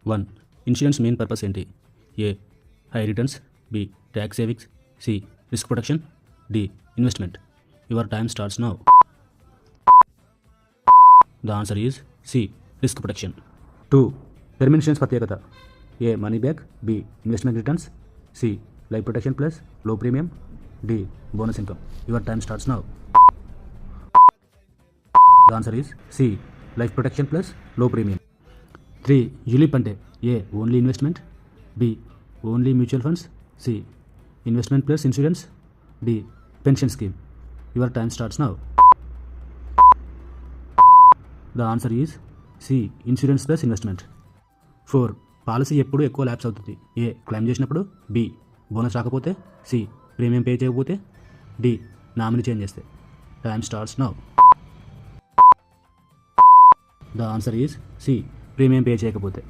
1. Insurance main purpose ఏంటి? A. High returns. B. Tax savings. C. Risk protection. D. Investment. Your time starts now. The answer is C. Risk protection. 2. Term insurance ప్రత్యేకత. A. Money back. B. Investment returns. C. Life protection plus low premium. D. Bonus income. Your time starts now. The answer is C. Life protection plus low premium. 3. ULIP అంటే A. Only investment. B. Only mutual funds. C. Investment plus insurance. D. Pension scheme. Your time starts now. The answer is C. Insurance plus investment. 4. Policy ఎప్పుడు ఎక్కువ lapse అవుతుంది? A. Claim చేసినప్పుడు. B. Bonus రాకపోతే. C. Premium pay చేయకపోతే. D. Nominee change చేస్తే. Time starts now. The answer is C. Premium pay చేయకపోతే.